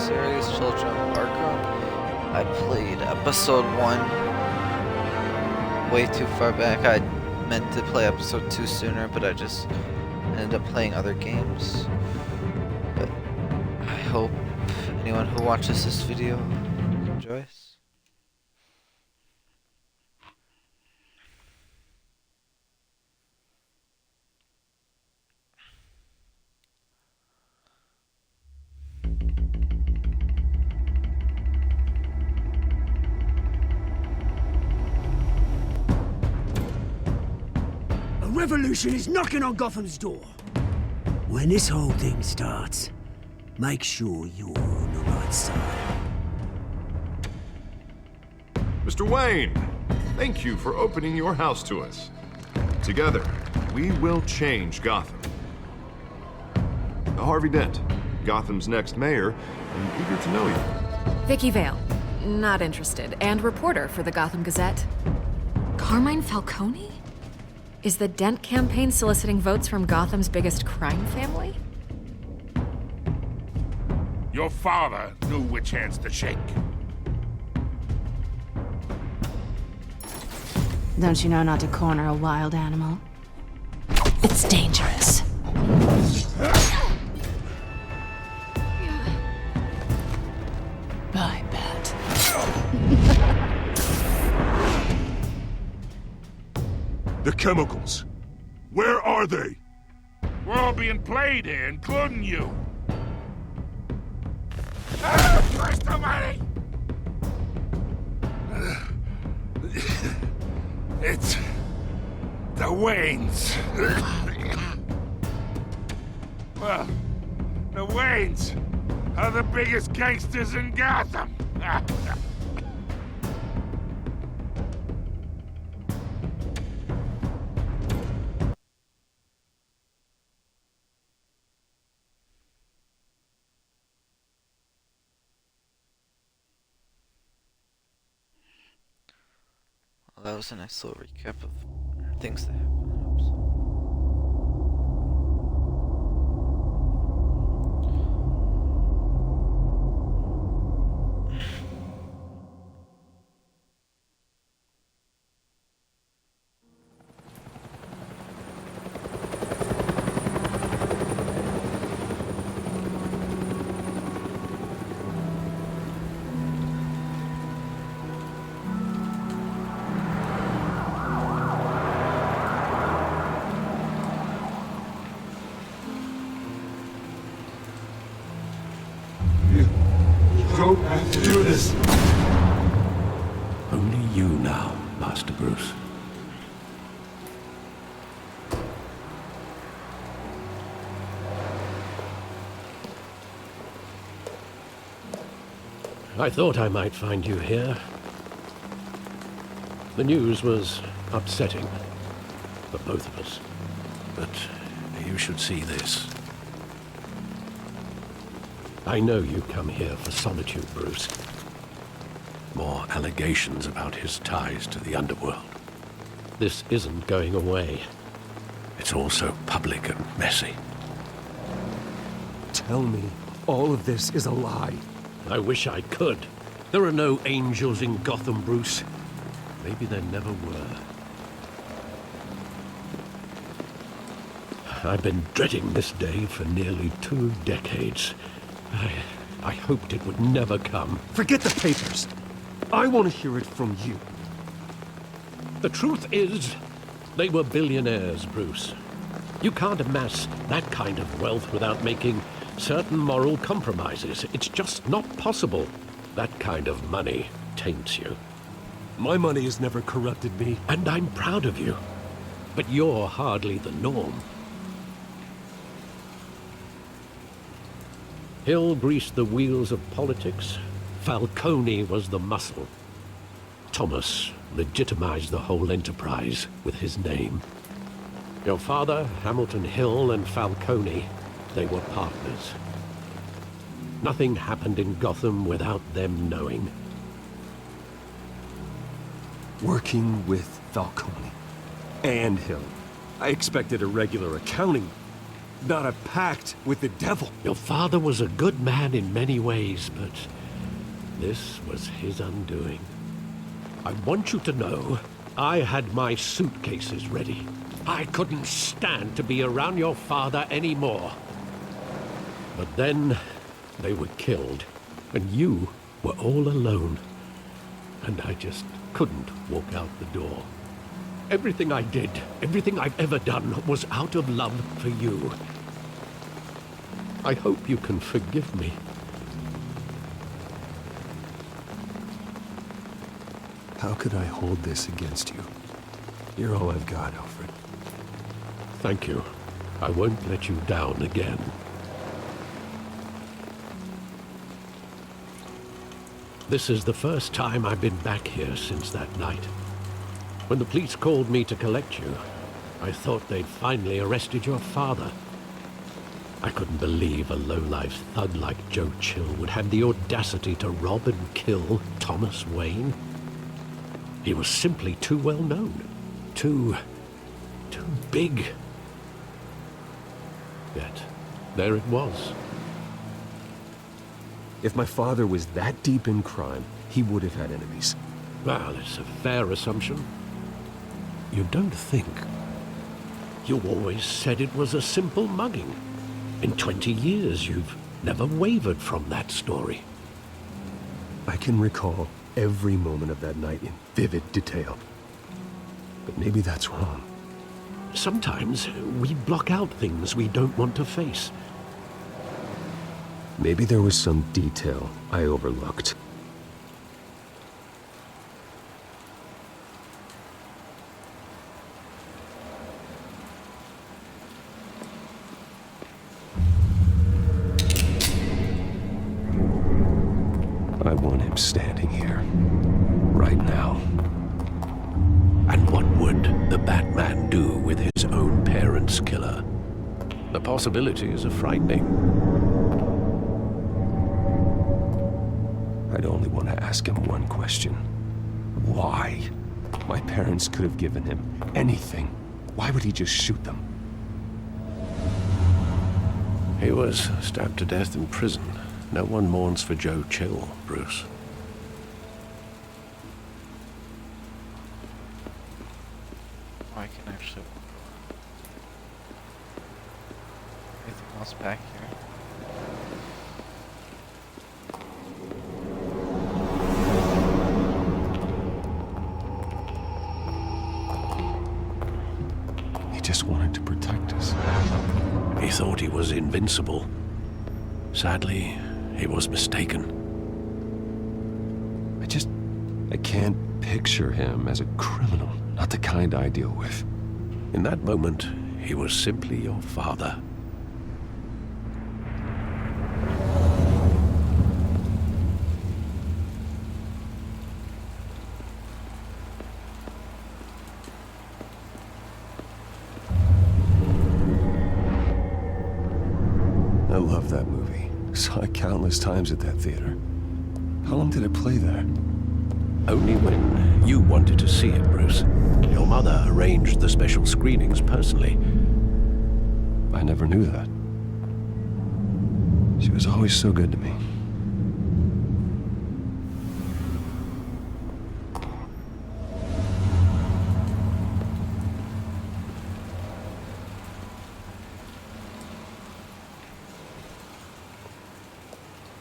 series, Children of Arkham. I played episode 1 way too far back. I meant to play episode 2 sooner, but I just ended up playing other games. But I hope anyone who watches this video enjoys. Revolution is knocking on Gotham's door. When this whole thing starts, make sure you're on the right side. Mr. Wayne, thank you for opening your house to us. Together, we will change Gotham. Harvey Dent, Gotham's next mayor, and eager to know you. Vicky Vale, not interested, and reporter for the Gotham Gazette. Carmine Falcone? Is the Dent campaign soliciting votes from Gotham's biggest crime family? Your father knew which hands to shake. Don't you know not to corner a wild animal? It's dangerous. I bet. The chemicals. Where are they? We're all being played here, including you. Christ almighty! It's the Waynes. Well, the Waynes are the biggest gangsters in Gotham. Well, that was a nice little recap of things that happened in the episode. Don't have to do this. Only you now, Master Bruce. I thought I might find you here. The news was upsetting for both of us. But you should see this. I know you come here for solitude, Bruce. More allegations about his ties to the underworld. This isn't going away. It's also public and messy. Tell me all of this is a lie. I wish I could. There are no angels in Gotham, Bruce. Maybe there never were. I've been dreading this day for nearly 2 decades. I hoped it would never come. Forget the papers. I want to hear it from you. The truth is, they were billionaires, Bruce. You can't amass that kind of wealth without making certain moral compromises. It's just not possible. That kind of money taints you. My money has never corrupted me. And I'm proud of you. But you're hardly the norm. Hill greased the wheels of politics. Falcone was the muscle. Thomas legitimized the whole enterprise with his name. Your father, Hamilton Hill, and Falcone, they were partners. Nothing happened in Gotham without them knowing. Working with Falcone and Hill. I expected a regular accounting. not a pact with the devil. Your father was a good man in many ways, but this was his undoing. I want you to know, I had my suitcases ready. I couldn't stand to be around your father anymore. But then, they were killed, and you were all alone. And I just couldn't walk out the door. Everything I did, everything I've ever done, was out of love for you. I hope you can forgive me. How could I hold this against you? You're all I've got, Alfred. Thank you. I won't let you down again. This is the first time I've been back here since that night. When the police called me to collect you, I thought they'd finally arrested your father. I couldn't believe a low-life thug like Joe Chill would have the audacity to rob and kill Thomas Wayne. He was simply too well known. Too big. Yet, there it was. If my father was that deep in crime, he would have had enemies. Well, it's a fair assumption. You don't think. You always said it was a simple mugging. In 20 years, you've never wavered from that story. I can recall every moment of that night in vivid detail. But maybe that's wrong. Sometimes we block out things we don't want to face. Maybe there was some detail I overlooked. I want him standing here, right now. And what would the Batman do with his own parents' killer? The possibilities are frightening. I'd only want to ask him one question. Why? My parents could have given him anything. Why would he just shoot them? He was stabbed to death in prison. No one mourns for Joe Chill, Bruce. Oh, I can actually walk around. Anything else back here? He just wanted to protect us. He thought he was invincible. Sadly, he was mistaken. I can't picture him as a criminal. Not the kind I deal with. In that moment, he was simply your father. I love that movie. Saw it countless times at that theater. How long did it play there? Only when you wanted to see it, Bruce. Your mother arranged the special screenings personally. I never knew that. She was always so good to me.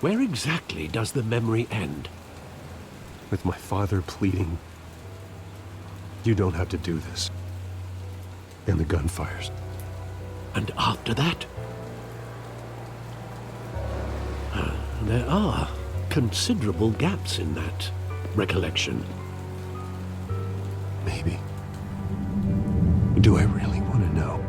Where exactly does the memory end? With my father pleading, "You don't have to do this." And the gunfires. And after that? There are considerable gaps in that recollection. Maybe. Do I really want to know?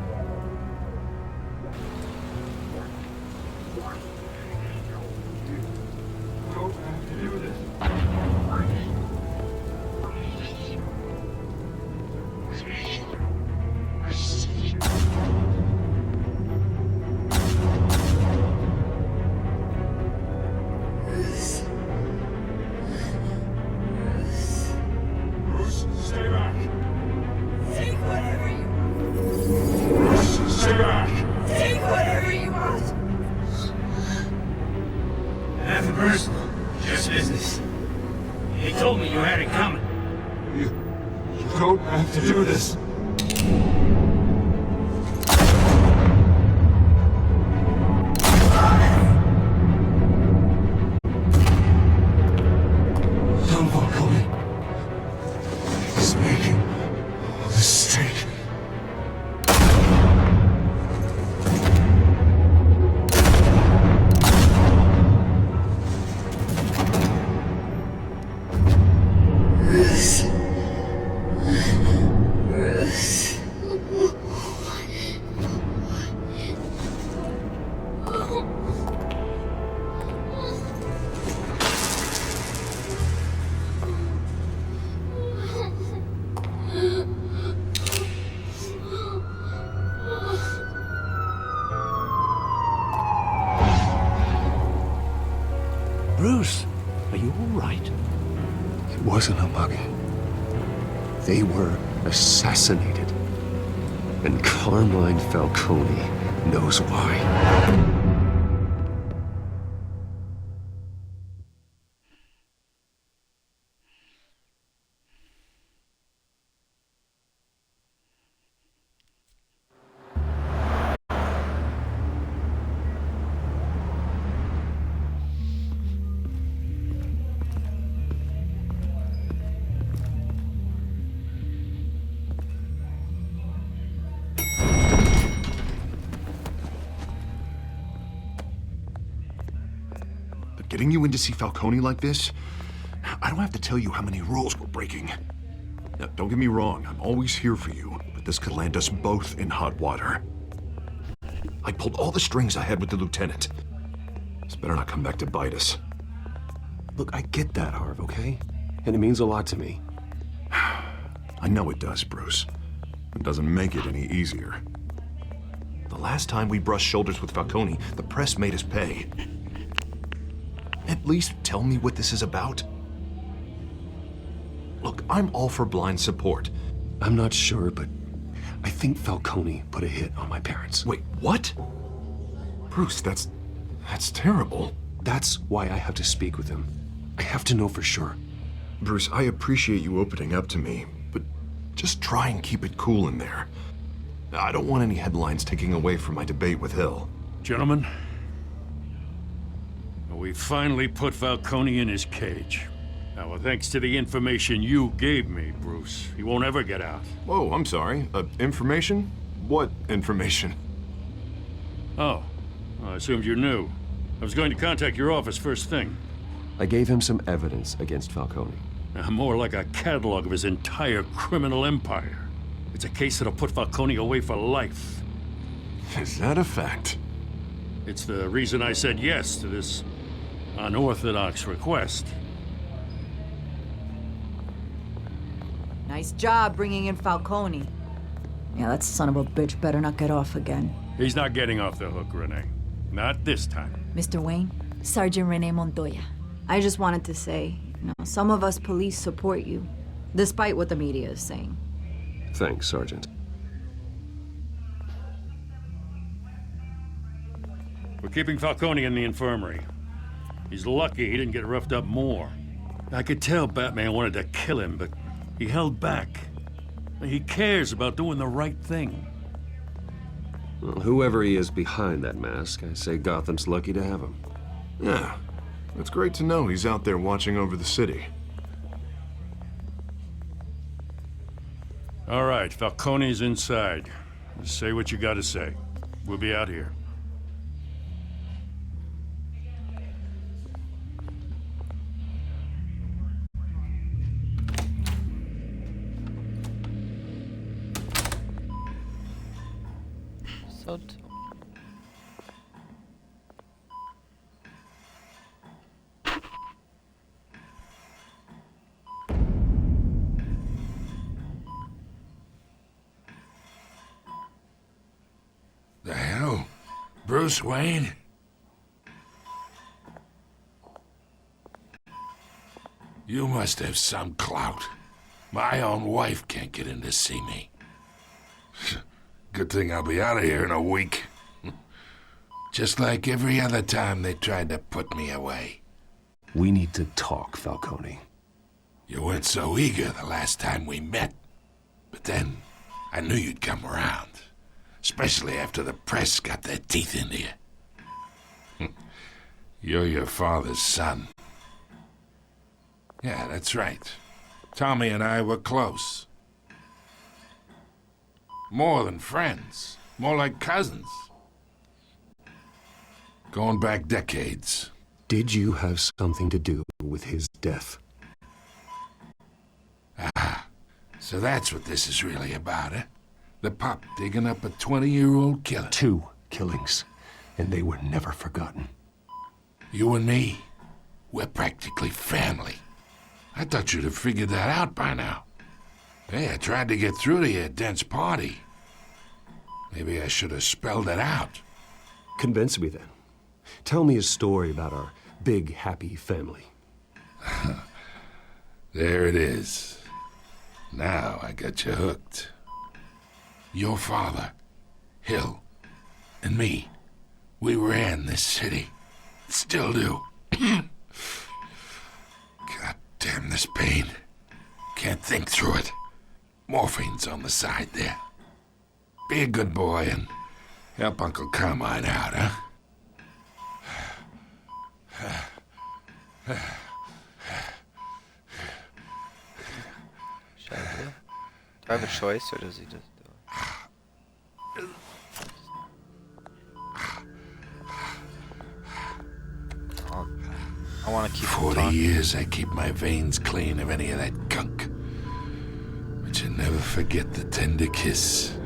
Stay back! Take whatever you I have to do this. Don Falcone is making a mistake. Bruce, are you all right? It wasn't a mugging. They were assassinated. And Carmine Falcone knows why. But getting you in to see Falcone like this, I don't have to tell you how many rules we're breaking. Now, don't get me wrong, I'm always here for you, but this could land us both in hot water. I pulled all the strings I had with the lieutenant. This better not come back to bite us. Look, I get that, Harv, okay? And it means a lot to me. I know it does, Bruce. It doesn't make it any easier. The last time we brushed shoulders with Falcone, the press made us pay. At least tell me what this is about. Look, I'm all for blind support. I'm not sure, but I think Falcone put a hit on my parents. Wait, what? Bruce, that's terrible. That's why I have to speak with him. I have to know for sure. Bruce, I appreciate you opening up to me, but just try and keep it cool in there. I don't want any headlines taking away from my debate with Hill. Gentlemen, we finally put Falcone in his cage. Now, thanks to the information you gave me, Bruce, he won't ever get out. Whoa, I'm sorry. Information? What information? Oh, I assumed you knew. I was going to contact your office first thing. I gave him some evidence against Falcone. More like a catalog of his entire criminal empire. It's a case that'll put Falcone away for life. Is that a fact? It's the reason I said yes to this unorthodox request. Nice job bringing in Falcone. Yeah, that son of a bitch better not get off again. He's not getting off the hook, Renee. Not this time. Mr. Wayne, Sergeant Renee Montoya. I just wanted to say, some of us police support you, despite what the media is saying. Thanks, Sergeant. We're keeping Falcone in the infirmary. He's lucky he didn't get roughed up more. I could tell Batman wanted to kill him, but he held back. He cares about doing the right thing. Well, whoever he is behind that mask, I say Gotham's lucky to have him. Yeah, it's great to know he's out there watching over the city. All right, Falcone's inside. Just say what you gotta say. We'll be out here. So The hell? Bruce Wayne? You must have some clout. My own wife can't get in to see me. Good thing I'll be out of here in a week. Just like every other time they tried to put me away. We need to talk, Falcone. You weren't so eager the last time we met. But then, I knew you'd come around. Especially after the press got their teeth into you. You're your father's son. Yeah, that's right. Tommy and I were close. More than friends. More like cousins. Going back decades. Did you have something to do with his death? Ah, so that's what this is really about, eh? The pup digging up a 20-year-old killer. 2 killings, and they were never forgotten. You and me, we're practically family. I thought you'd have figured that out by now. Hey, I tried to get through to your dense party. Maybe I should have spelled it out. Convince me then. Tell me a story about our big, happy family. There it is. Now I got you hooked. Your father, Hill, and me, we ran this city. Still do. God damn this pain. Can't think through it. Morphine's on the side there. Be a good boy and help Uncle Carmine out, huh? Should I do it? Do I have a choice, or does he just do it? I want to keep 40 years I keep my veins clean of any of that gunk. But you never forget the tender kiss.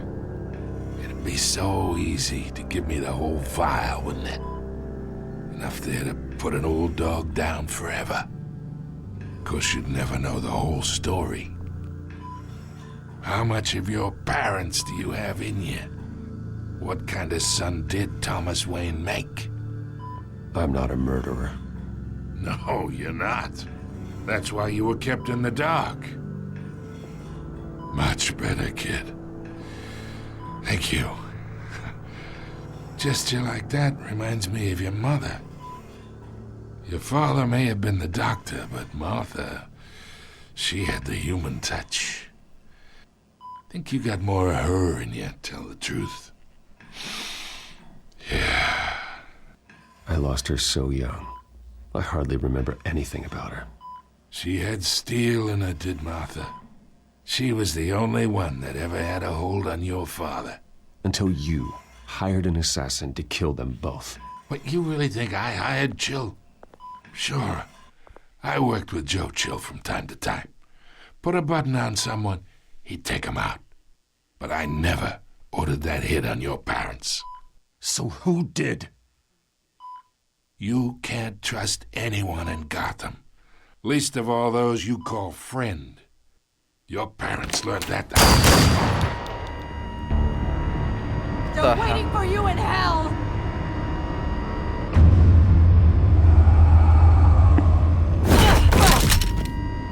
It'd be so easy to give me the whole vial, wouldn't it? Enough there to put an old dog down forever. Of course, you'd never know the whole story. How much of your parents do you have in you? What kind of son did Thomas Wayne make? I'm not a murderer. No, you're not. That's why you were kept in the dark. Much better, kid. Thank you. Gesture like that reminds me of your mother. Your father may have been the doctor, but Martha, she had the human touch. Think you got more of her in you, tell the truth. Yeah. I lost her so young. I hardly remember anything about her. She had steel in her, did Martha. She was the only one that ever had a hold on your father. Until you hired an assassin to kill them both. What, you really think I hired Chill? Sure. I worked with Joe Chill from time to time. Put a button on someone, he'd take him out. But I never ordered that hit on your parents. So who did? You can't trust anyone in Gotham. Least of all those you call friend. Your parents learned that. They're waiting for you in hell!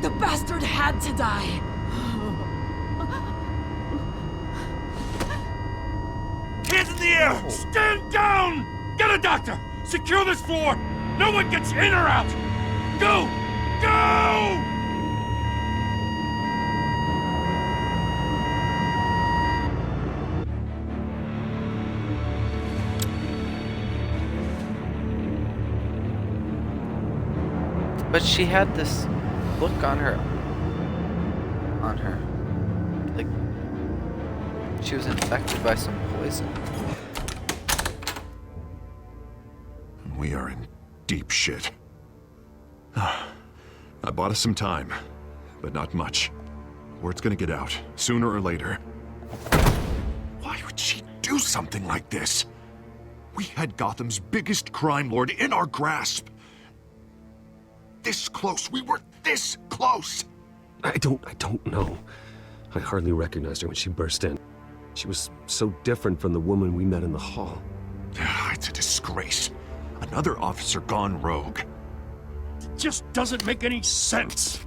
The bastard had to die. Hands in the air! Stand down! Get a doctor! Secure this floor! No one gets in or out! Go! Go! But she had this look on her. Like, she was infected by some poison. We are in deep shit. I bought us some time, but not much. Word's gonna get out, sooner or later. Why would she do something like this? We had Gotham's biggest crime lord in our grasp. This close, we were this close! I don't know. I hardly recognized her when she burst in. She was so different from the woman we met in the hall. It's a disgrace. Another officer gone rogue. It just doesn't make any sense.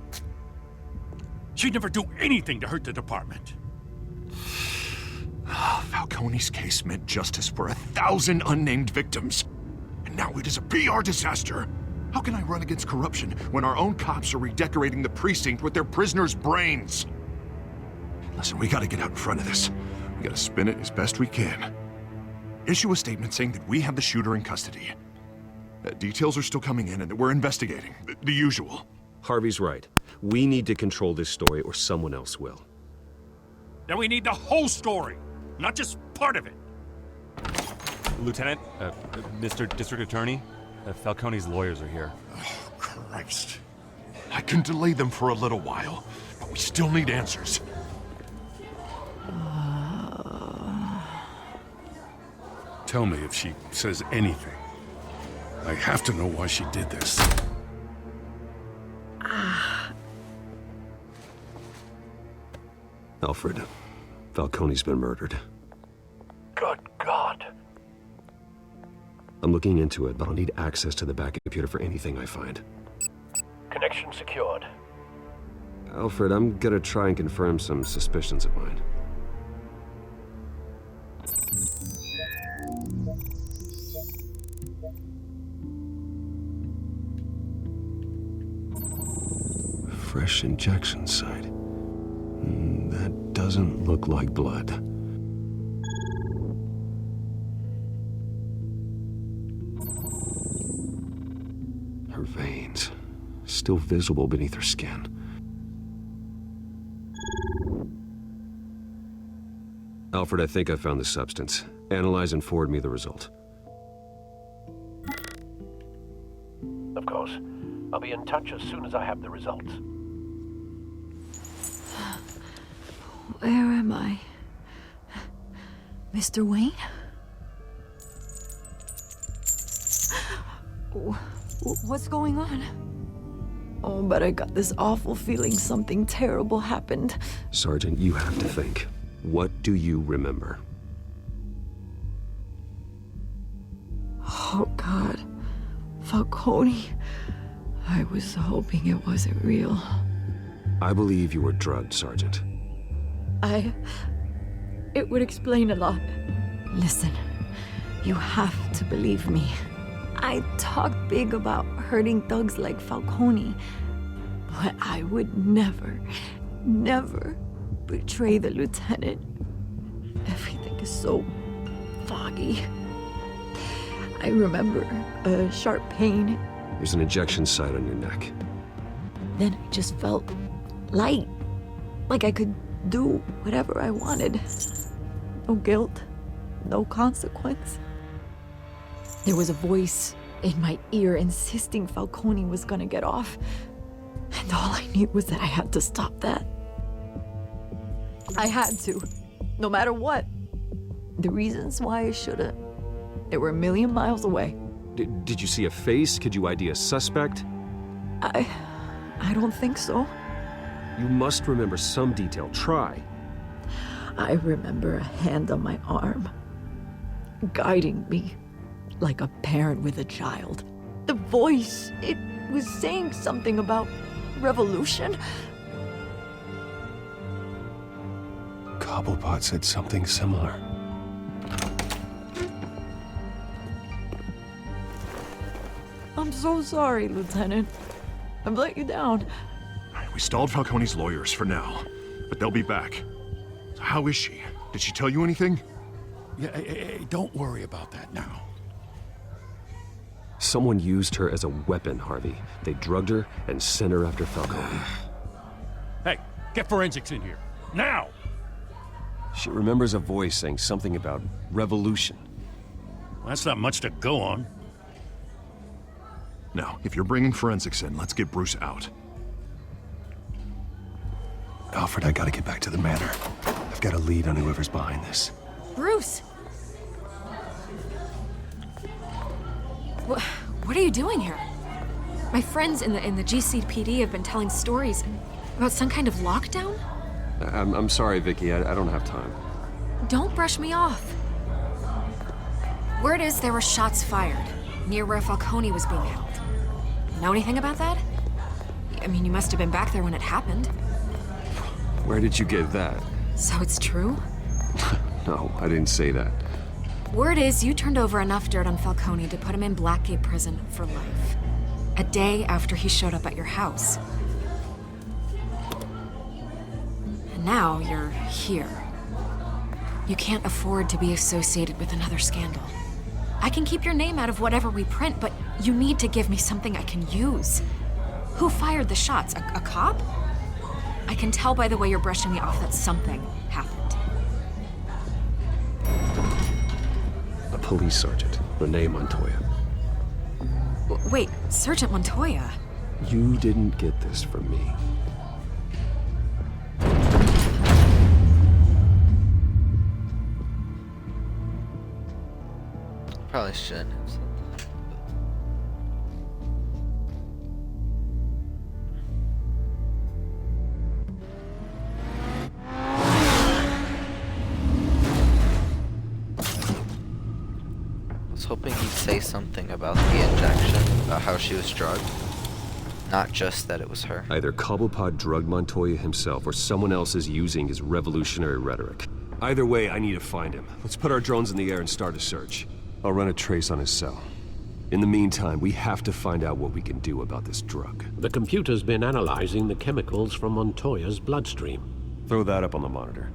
She'd never do anything to hurt the department. Falcone's case meant justice for 1,000 unnamed victims. And now it is a PR disaster. How can I run against corruption when our own cops are redecorating the precinct with their prisoners' brains? Listen, we gotta get out in front of this. We gotta spin it as best we can. Issue a statement saying that we have the shooter in custody. Details are still coming in and that we're investigating. The usual. Harvey's right. We need to control this story or someone else will. Then we need the whole story, not just part of it. Lieutenant, Mr. District Attorney, Falcone's lawyers are here. Oh, Christ. I can delay them for a little while, but we still need answers. Tell me if she says anything. I have to know why she did this. Alfred, Falcone's been murdered. Good God. I'm looking into it, but I'll need access to the back computer for anything I find. Connection secured. Alfred, I'm gonna try and confirm some suspicions of mine. Fresh injection site. That doesn't look like blood. Her veins, still visible beneath her skin. Alfred, I think I found the substance. Analyze and forward me the result. Of course. I'll be in touch as soon as I have the results. Where am I? Mr. Wayne? What's going on? Oh, but I got this awful feeling something terrible happened. Sergeant, you have to think. What do you remember? Oh, God. Falcone. I was hoping it wasn't real. I believe you were drugged, Sergeant. It would explain a lot. Listen, you have to believe me. I talk big about hurting thugs like Falcone, but I would never betray the lieutenant. Everything is so foggy. I remember a sharp pain. There's an injection site on your neck. Then I just felt light, like I could do whatever I wanted. No guilt, no consequence. There was a voice in my ear insisting Falcone was gonna get off. And all I knew was that I had to stop that. I had to, no matter what. The reasons why I should've, they were a million miles away. Did you see a face? Could you ID a suspect? I don't think so. You must remember some detail. Try. I remember a hand on my arm, guiding me like a parent with a child. The voice, it was saying something about revolution. Cobblepot said something similar. I'm so sorry, Lieutenant. I've let you down. We stalled Falcone's lawyers for now, but they'll be back. So how is she? Did she tell you anything? Yeah, hey, don't worry about that now. Someone used her as a weapon, Harvey. They drugged her and sent her after Falcone. Hey, get forensics in here. Now! She remembers a voice saying something about revolution. Well, that's not much to go on. Now, if you're bringing forensics in, let's get Bruce out. Alfred, I gotta get back to the manor. I've got a lead on whoever's behind this. Bruce! What are you doing here? My friends in the GCPD have been telling stories about some kind of lockdown? I'm sorry, Vicky. I don't have time. Don't brush me off. Word is there were shots fired near where Falcone was being held. Know anything about that? I mean, you must have been back there when it happened. Where did you get that? So it's true? No, I didn't say that. Word is you turned over enough dirt on Falcone to put him in Blackgate Prison for life. A day after he showed up at your house. And now you're here. You can't afford to be associated with another scandal. I can keep your name out of whatever we print, but you need to give me something I can use. Who fired the shots? A cop? I can tell by the way you're brushing me off that something happened. A police sergeant, Renee Montoya. Wait, Sergeant Montoya? You didn't get this from me. Probably shouldn't have said that. I was hoping he'd say something about the injection, about how she was drugged. Not just that it was her. Either Cobblepot drugged Montoya himself, or someone else is using his revolutionary rhetoric. Either way, I need to find him. Let's put our drones in the air and start a search. I'll run a trace on his cell. In the meantime, we have to find out what we can do about this drug. The computer's been analyzing the chemicals from Montoya's bloodstream. Throw that up on the monitor.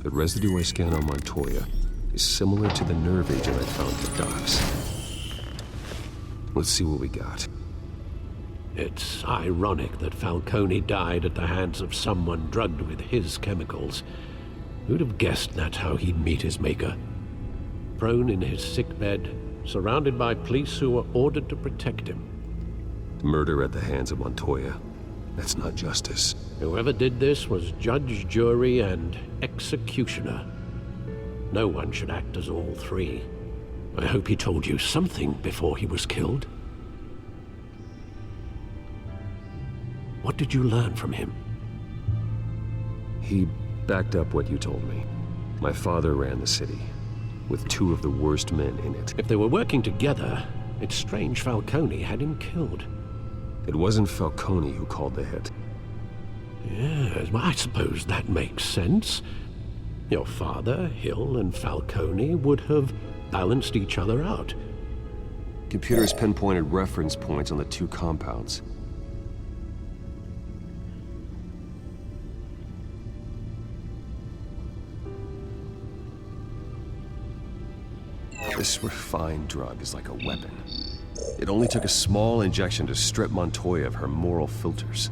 The residue I scanned on Montoya is similar to the nerve agent I found at the docks. Let's see what we got. It's ironic that Falcone died at the hands of someone drugged with his chemicals. Who'd have guessed that's how he'd meet his maker? Prone in his sickbed, surrounded by police who were ordered to protect him. Murder at the hands of Montoya. That's not justice. Whoever did this was judge, jury, and executioner. No one should act as all three. I hope he told you something before he was killed. What did you learn from him? He backed up what you told me. My father ran the city, with two of the worst men in it. If they were working together, it's strange Falcone had him killed. It wasn't Falcone who called the hit. Yes, well, I suppose that makes sense. Your father, Hill, and Falcone would have balanced each other out. Computers pinpointed reference points on the two compounds. This refined drug is like a weapon. It only took a small injection to strip Montoya of her moral filters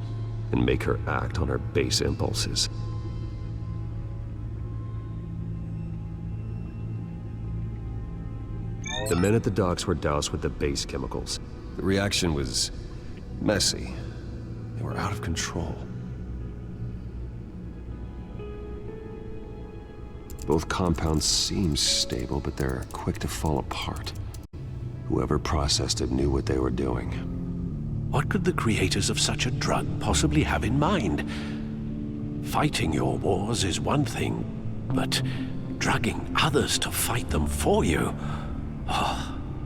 and make her act on her base impulses. The men at the docks were doused with the base chemicals. The reaction was messy. They were out of control. Both compounds seem stable, but they're quick to fall apart. Whoever processed it knew what they were doing. What could the creators of such a drug possibly have in mind? Fighting your wars is one thing, but drugging others to fight them for you?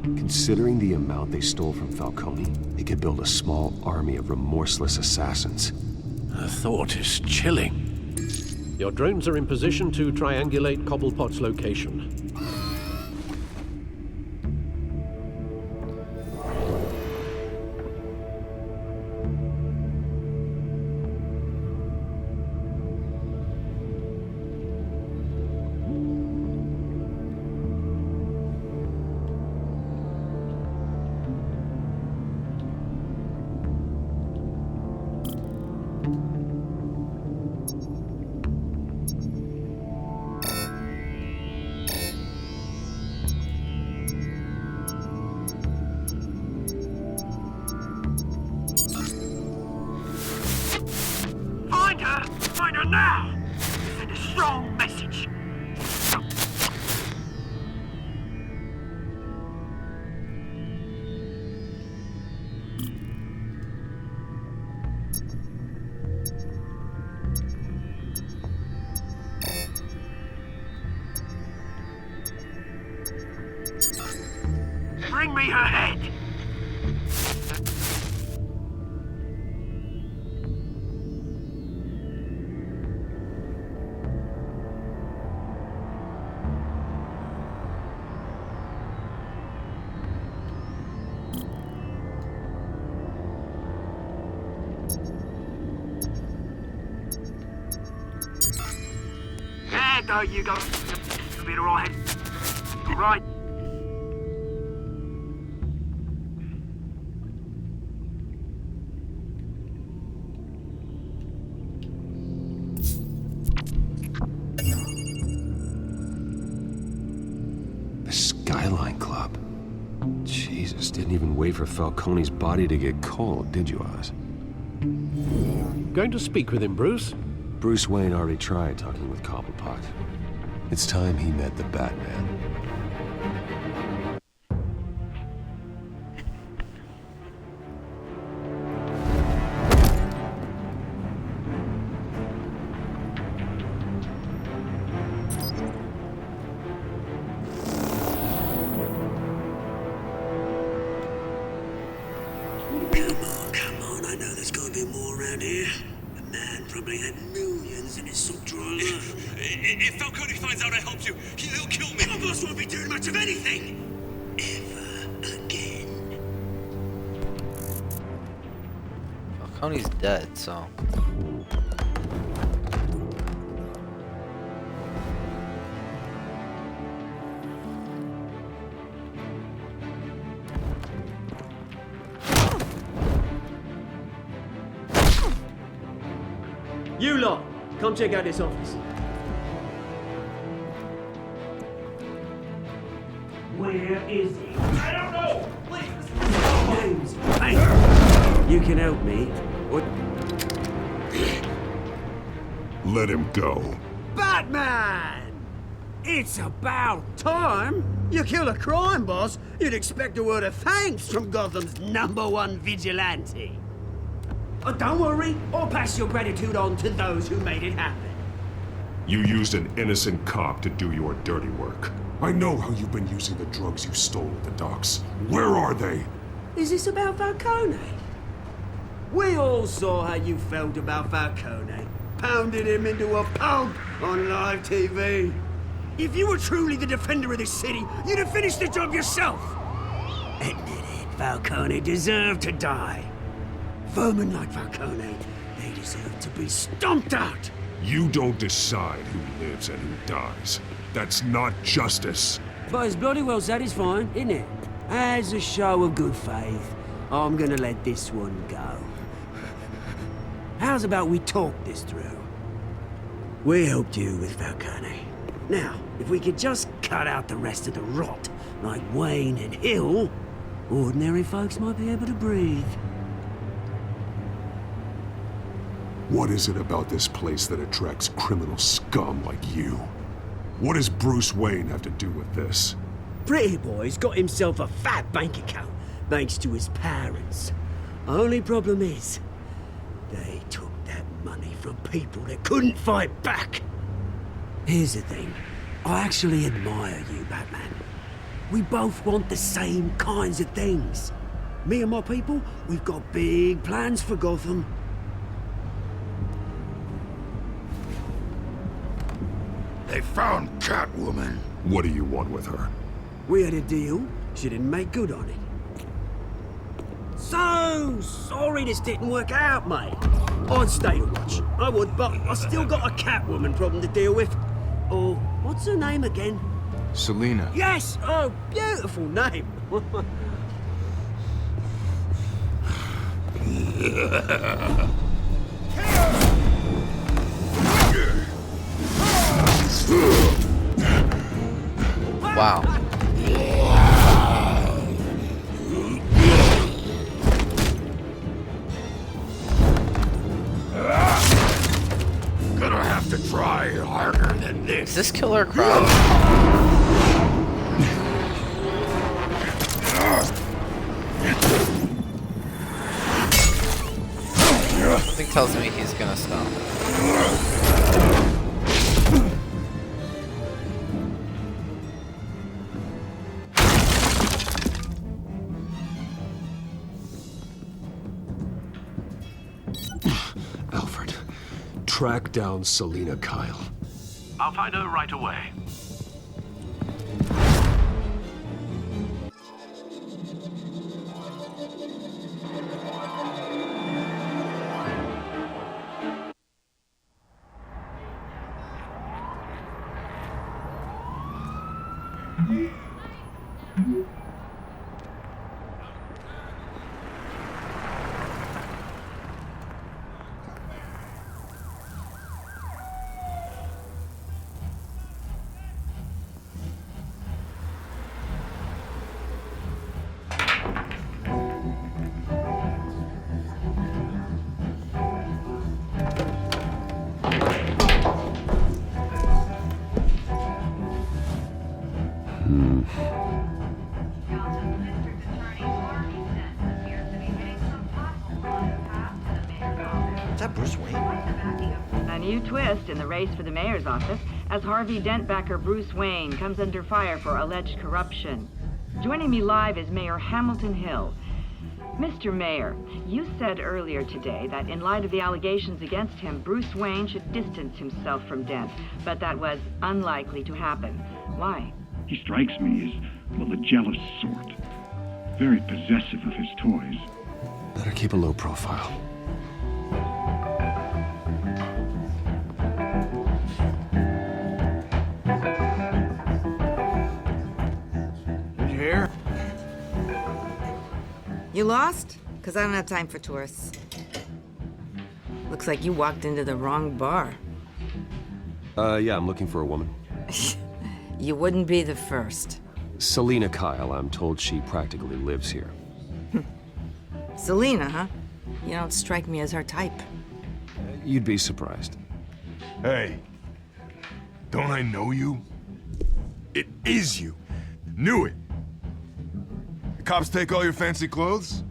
Considering the amount they stole from Falcone, they could build a small army of remorseless assassins. The thought is chilling. Your drones are in position to triangulate Cobblepot's location. Find her now! Send a strong message. Bring me her head! that though, you go. You'll be alright. Right. The Skyline Club. Jesus, didn't even wait for Falcone's body to get cold, did you, Oz? Going to speak with him, Bruce? Bruce Wayne already tried talking with Cobblepot. It's time he met the Batman. Come on, I know there's gonna be more around here. The man probably had millions in his sock drawer alone. If Falcone finds out I helped you, he'll kill me. My boss won't be doing much of anything. Ever again. Falcone's dead, so. You lot, come check out this office. Where is he? I don't know. James, hey, you can help me. What? Let him go. Batman! It's about time. You kill a crime boss, you'd expect a word of thanks from Gotham's #1 vigilante. Oh, don't worry, I'll pass your gratitude on to those who made it happen. You used an innocent cop to do your dirty work. I know how you've been using the drugs you stole at the docks. Where are they? Is this about Falcone? We all saw how you felt about Falcone. Pounded him into a pulp on live TV. If you were truly the defender of this city, you'd have finished the job yourself. Admit it, Falcone deserved to die. Vermin like Falcone, they deserve to be stomped out. You don't decide who lives and who dies. That's not justice. But it's bloody well satisfying, isn't it? As a show of good faith, I'm gonna let this one go. How's about we talk this through? We helped you with Falcone. Now, if we could just cut out the rest of the rot, like Wayne and Hill, ordinary folks might be able to breathe. What is it about this place that attracts criminal scum like you? What does Bruce Wayne have to do with this? Pretty Boy's got himself a fat bank account, thanks to his parents. Only problem is, they took that money from people that couldn't fight back. Here's the thing. I actually admire you, Batman. We both want the same kinds of things. Me and my people, we've got big plans for Gotham. They found Catwoman. What do you want with her? We had a deal. She didn't make good on it. So sorry this didn't work out, mate. I'd stay to watch. I would, but I still got a Catwoman problem to deal with. Oh, what's her name again? Selina. Yes! Oh, beautiful name. Wow. Gonna have to try harder than this. Is this Killer Croc? Something tells me he's gonna stop. Alfred, track down Selina Kyle. I'll find her right away. Is that Bruce Wayne? A new twist in the race for the mayor's office as Harvey Dent backer Bruce Wayne comes under fire for alleged corruption. Joining me live is Mayor Hamilton Hill. Mr. Mayor, you said earlier today that in light of the allegations against him, Bruce Wayne should distance himself from Dent, but that was unlikely to happen. Why? He strikes me as, well, the jealous sort. Very possessive of his toys. Better keep a low profile. Did you hear? You lost? Because I don't have time for tourists. Looks like you walked into the wrong bar. Yeah, I'm looking for a woman. You wouldn't be the first. Selina Kyle, I'm told she practically lives here. Selina, huh? You don't strike me as her type. You'd be surprised. Hey, don't I know you? It is you. Knew it. The cops take all your fancy clothes?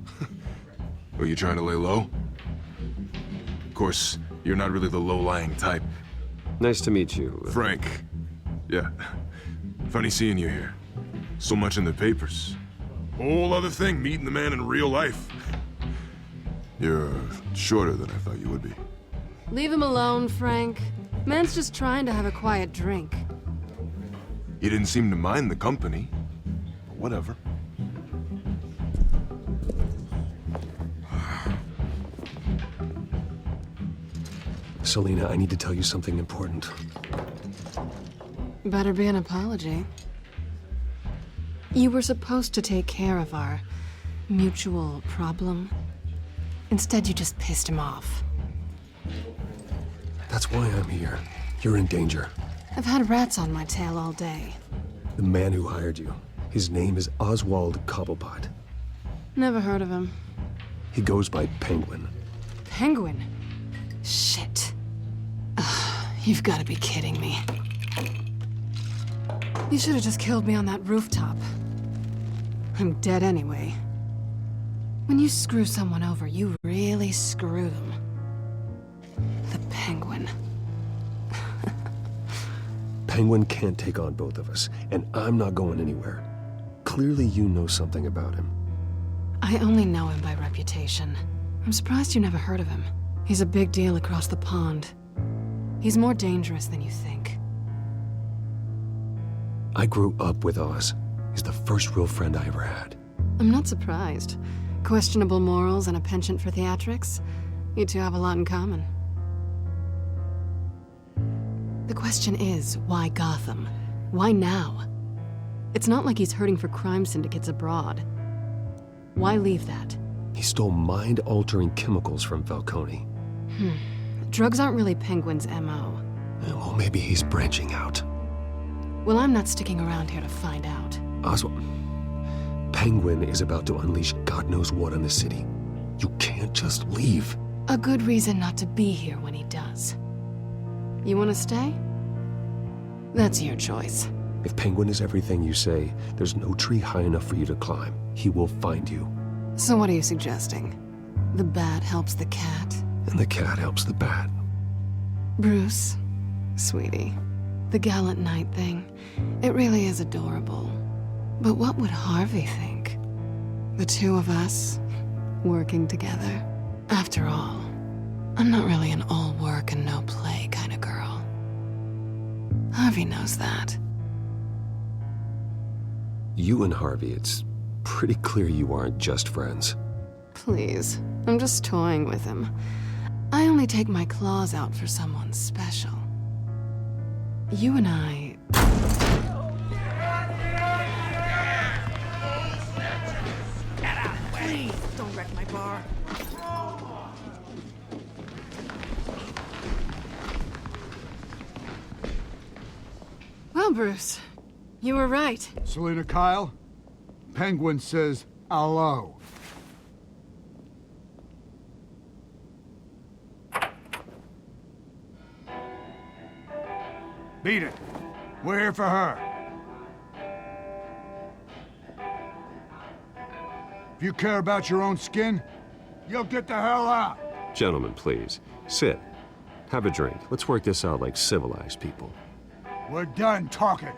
Are you trying to lay low? Of course, you're not really the low-lying type. Nice to meet you. Frank. Yeah. Funny seeing you here. So much in the papers. Whole other thing, meeting the man in real life. You're shorter than I thought you would be. Leave him alone, Frank. Man's just trying to have a quiet drink. You didn't seem to mind the company. But whatever. Selina, I need to tell you something important. Better be an apology. You were supposed to take care of our mutual problem. Instead, you just pissed him off. That's why I'm here. You're in danger. I've had rats on my tail all day. The man who hired you, his name is Oswald Cobblepot. Never heard of him. He goes by Penguin. Penguin? Shit. Ugh, you've got to be kidding me. You should have just killed me on that rooftop. I'm dead anyway. When you screw someone over, you really screw them. The Penguin. Penguin can't take on both of us, and I'm not going anywhere. Clearly you know something about him. I only know him by reputation. I'm surprised you never heard of him. He's a big deal across the pond. He's more dangerous than you think. I grew up with Oz. He's the first real friend I ever had. I'm not surprised. Questionable morals and a penchant for theatrics. You two have a lot in common. The question is, why Gotham? Why now? It's not like he's hurting for crime syndicates abroad. Why leave that? He stole mind-altering chemicals from Falcone. Drugs aren't really Penguin's M.O. Well, maybe he's branching out. Well, I'm not sticking around here to find out. Oswald, Penguin is about to unleash God knows what on the city. You can't just leave. A good reason not to be here when he does. You want to stay? That's your choice. If Penguin is everything you say, there's no tree high enough for you to climb. He will find you. So what are you suggesting? The bat helps the cat? And the cat helps the bat. Bruce, sweetie, the gallant knight thing, it really is adorable. But what would Harvey think? The two of us, working together? After all, I'm not really an all work and no play kind of girl. Harvey knows that. You and Harvey, it's pretty clear you aren't just friends. Please, I'm just toying with him. I only take my claws out for someone special. You and I... bar? Well, Bruce, you were right. Selina Kyle? Penguin says hello. Beat it. We're here for her. If you care about your own skin, you'll get the hell out. Gentlemen, please. Sit. Have a drink. Let's work this out like civilized people. We're done talking.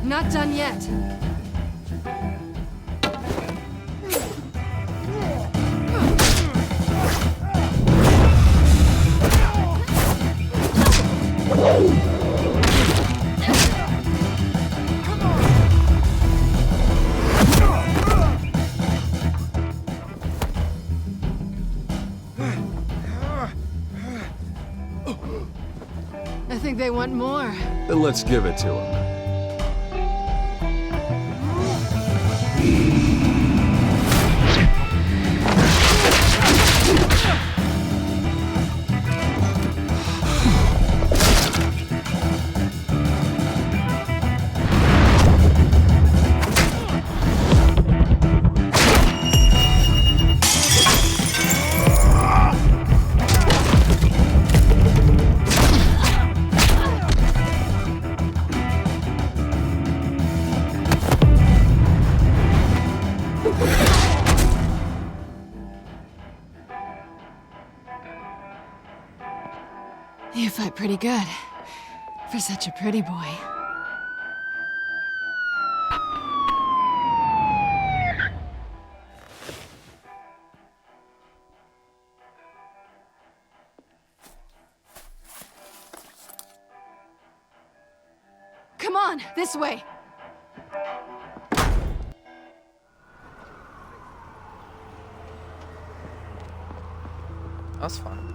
Not done yet. I think they want more. Then let's give it to them. You fight pretty good. For such a pretty boy. Come on, this way. That's fun.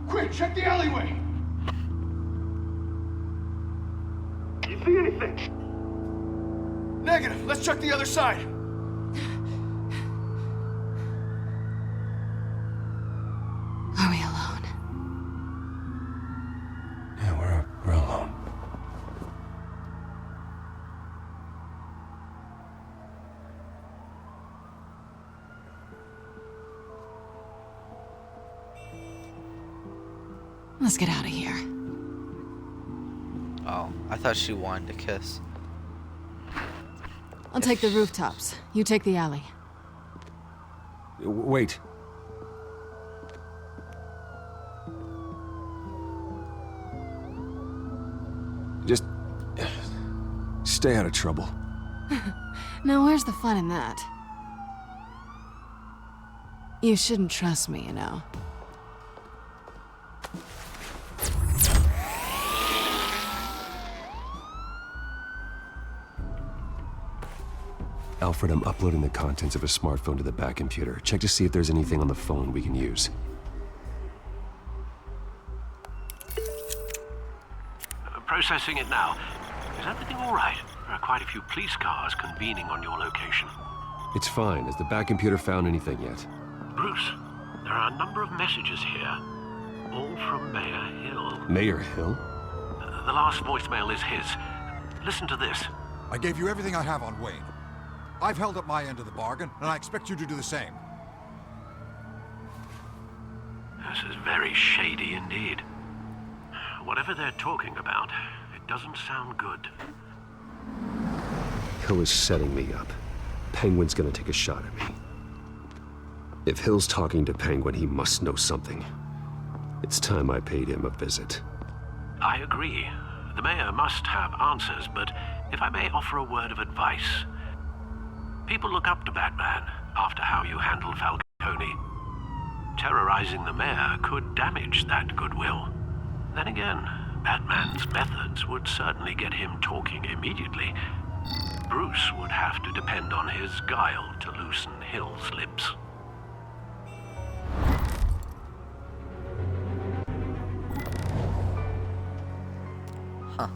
Quick, check the alleyway! You see anything? Negative. Let's check the other side. Are we alone? Yeah, we're alone. Let's get out of here. Oh, I thought she wanted to kiss. I'll take the rooftops. You take the alley. Wait. Just stay out of trouble. Now, where's the fun in that? You shouldn't trust me, you know. Alfred, I'm uploading the contents of a smartphone to the back computer. Check to see if there's anything on the phone we can use. Processing it now. Is everything all right? There are quite a few police cars convening on your location. It's fine. Has the back computer found anything yet? Bruce, there are a number of messages here. All from Mayor Hill. Mayor Hill? The last voicemail is his. Listen to this. I gave you everything I have on Wayne. I've held up my end of the bargain, and I expect you to do the same. This is very shady indeed. Whatever they're talking about, it doesn't sound good. Hill is setting me up. Penguin's gonna take a shot at me. If Hill's talking to Penguin, he must know something. It's time I paid him a visit. I agree. The mayor must have answers, but if I may offer a word of advice. People look up to Batman after how you handled Falcone. Terrorizing the mayor could damage that goodwill. Then again, Batman's methods would certainly get him talking immediately. Bruce would have to depend on his guile to loosen Hill's lips. Huh.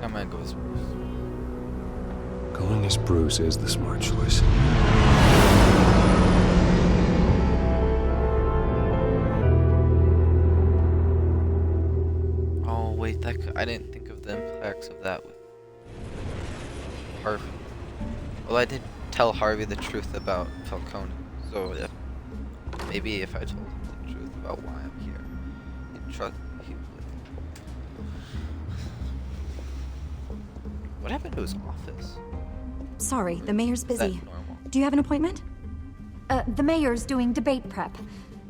I'm gonna go with Bruce. Going as Bruce is the smart choice. Oh wait, I didn't think of the impacts of that with Harvey. Well, I did tell Harvey the truth about Falcone, so maybe if I told him the truth about why I'm here, he'd trust. What happened to his office? Sorry, the mayor's Is that busy. normal? Do you have an appointment? The mayor's doing debate prep.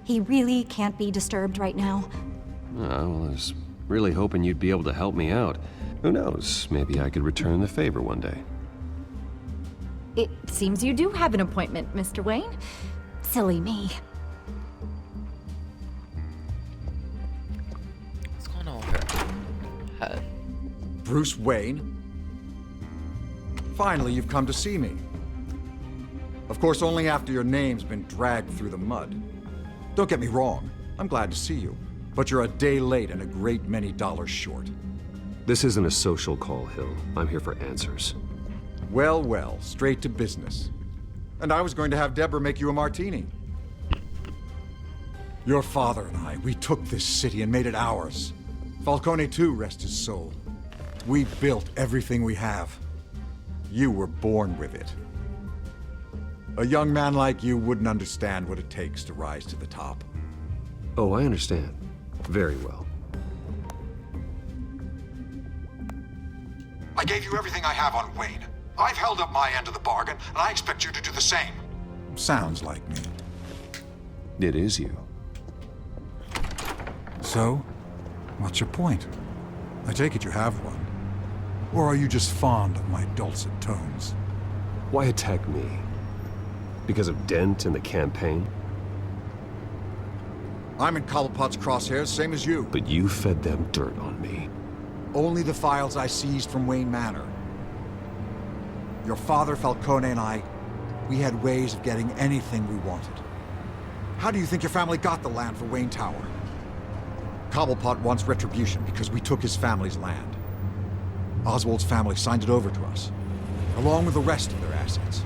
He really can't be disturbed right now. I was really hoping you'd be able to help me out. Who knows, maybe I could return the favor one day. It seems you do have an appointment, Mr. Wayne. Silly me. What's going on with her head? Bruce Wayne? Finally, you've come to see me. Of course, only after your name's been dragged through the mud. Don't get me wrong, I'm glad to see you. But you're a day late and a great many dollars short. This isn't a social call, Hill. I'm here for answers. Well, well, straight to business. And I was going to have Deborah make you a martini. Your father and I, we took this city and made it ours. Falcone too, rest his soul. We built everything we have. You were born with it. A young man like you wouldn't understand what it takes to rise to the top. Oh, I understand. Very well. I gave you everything I have on Wayne. I've held up my end of the bargain, and I expect you to do the same. Sounds like me. It is you. So, what's your point? I take it you have one. Or are you just fond of my dulcet tones? Why attack me? Because of Dent and the campaign? I'm in Cobblepot's crosshairs, same as you. But you fed them dirt on me. Only the files I seized from Wayne Manor. Your father, Falcone, and I, we had ways of getting anything we wanted. How do you think your family got the land for Wayne Tower? Cobblepot wants retribution because we took his family's land. Oswald's family signed it over to us, along with the rest of their assets.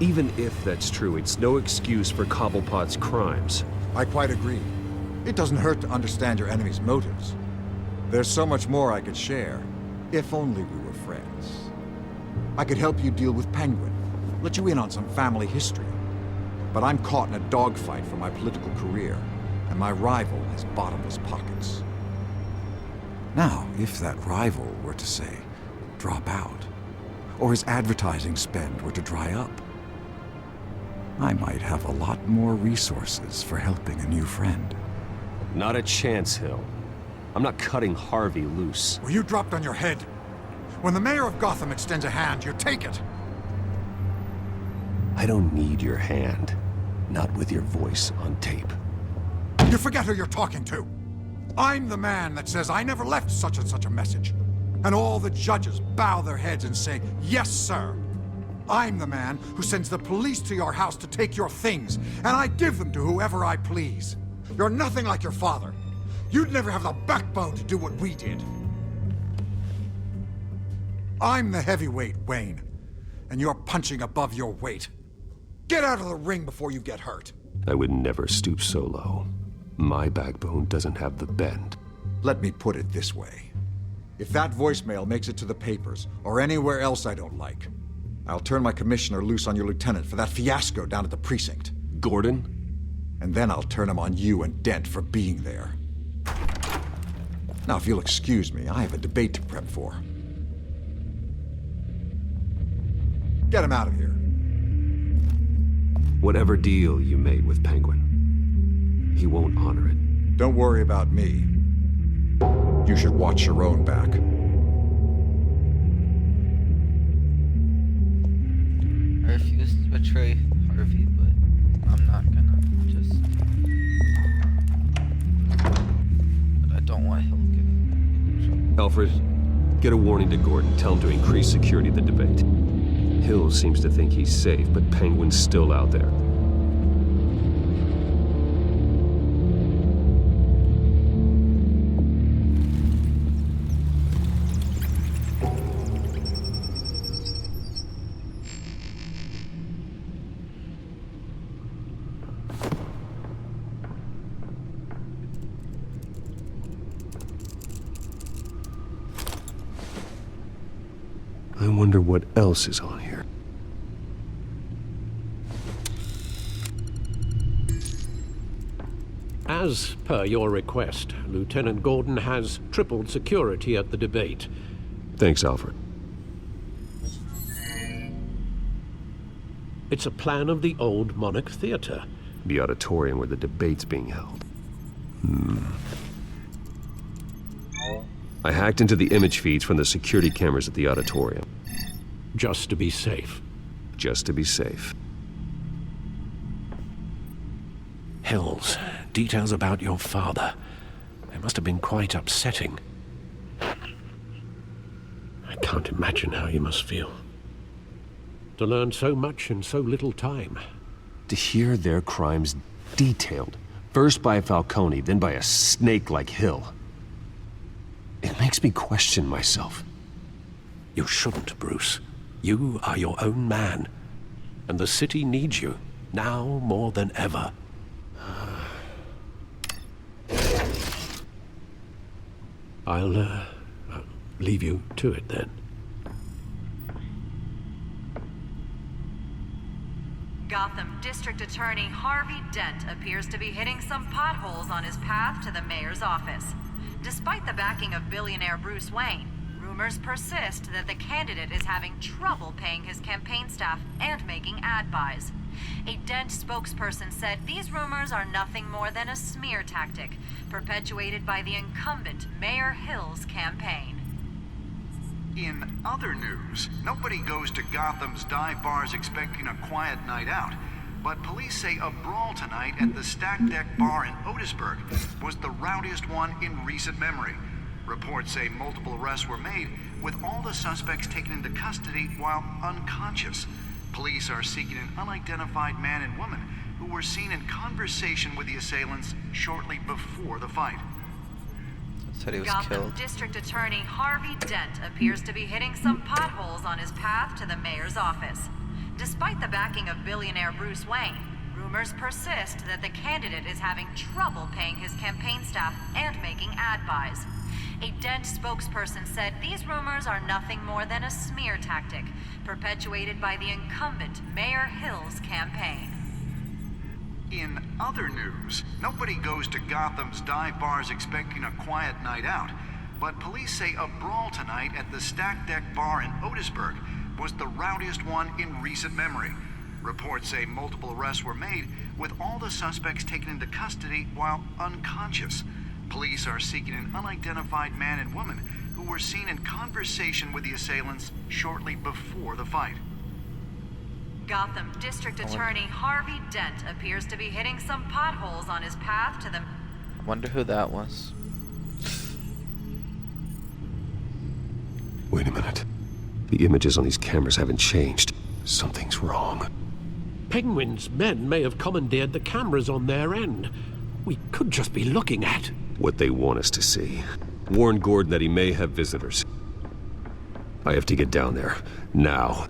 Even if that's true, it's no excuse for Cobblepot's crimes. I quite agree. It doesn't hurt to understand your enemy's motives. There's so much more I could share, if only we were friends. I could help you deal with Penguin, let you in on some family history. But I'm caught in a dogfight for my political career, and my rival has bottomless pockets. Now, if that rival were to say, drop out, or his advertising spend were to dry up, I might have a lot more resources for helping a new friend. Not a chance, Hill. I'm not cutting Harvey loose. Were you dropped on your head? When the mayor of Gotham extends a hand, you take it. I don't need your hand. Not with your voice on tape. You forget who you're talking to. I'm the man that says I never left such and such a message. And all the judges bow their heads and say, yes, sir. I'm the man who sends the police to your house to take your things, and I give them to whoever I please. You're nothing like your father. You'd never have the backbone to do what we did. I'm the heavyweight, Wayne, and you're punching above your weight. Get out of the ring before you get hurt. I would never stoop so low. My backbone doesn't have the bend. Let me put it this way. If that voicemail makes it to the papers, or anywhere else I don't like, I'll turn my commissioner loose on your lieutenant for that fiasco down at the precinct. Gordon? And then I'll turn him on you and Dent for being there. Now, if you'll excuse me, I have a debate to prep for. Get him out of here. Whatever deal you made with Penguin, he won't honor it. Don't worry about me. You should watch your own back. I refuse to betray Harvey, but I'm not gonna. But I don't want Hill to get in trouble. Alfred, get a warning to Gordon. Tell him to increase security at the debate. Hill seems to think he's safe, but Penguin's still out there. I wonder what else is on here. As per your request, Lieutenant Gordon has tripled security at the debate. Thanks, Alfred. It's a plan of the old Monarch Theater. The auditorium where the debate's being held. I hacked into the image feeds from the security cameras at the auditorium. Just to be safe. Just to be safe. Hills, details about your father. They must have been quite upsetting. I can't imagine how you must feel. To learn so much in so little time. To hear their crimes detailed, first by Falcone, then by a snake like Hill. It makes me question myself. You shouldn't, Bruce. You are your own man. And the city needs you, now more than ever. I'll leave you to it then. Gotham District Attorney Harvey Dent appears to be hitting some potholes on his path to the mayor's office. Despite the backing of billionaire Bruce Wayne, rumors persist that the candidate is having trouble paying his campaign staff and making ad buys. A Dent spokesperson said these rumors are nothing more than a smear tactic, perpetuated by the incumbent Mayor Hill's campaign. In other news, nobody goes to Gotham's dive bars expecting a quiet night out. But police say a brawl tonight at the Stack Deck Bar in Otisburg was the rowdiest one in recent memory. Reports say multiple arrests were made, with all the suspects taken into custody while unconscious. Police are seeking an unidentified man and woman who were seen in conversation with the assailants shortly before the fight. Said he was Gotham killed. District Attorney Harvey Dent appears to be hitting some potholes on his path to the mayor's office. Despite the backing of billionaire Bruce Wayne, rumors persist that the candidate is having trouble paying his campaign staff and making ad buys. A Dent spokesperson said these rumors are nothing more than a smear tactic, perpetuated by the incumbent Mayor Hill's campaign. In other news, nobody goes to Gotham's dive bars expecting a quiet night out, but police say a brawl tonight at the Stack Deck Bar in Otisburg was the rowdiest one in recent memory. Reports say multiple arrests were made, with all the suspects taken into custody while unconscious. Police are seeking an unidentified man and woman who were seen in conversation with the assailants shortly before the fight. Gotham District Attorney Harvey Dent appears to be hitting some potholes on his path to the... Wonder who that was. Wait a minute. The images on these cameras haven't changed. Something's wrong. Penguin's men may have commandeered the cameras on their end. We could just be looking at what they want us to see. Warn Gordon that he may have visitors. I have to get down there. Now.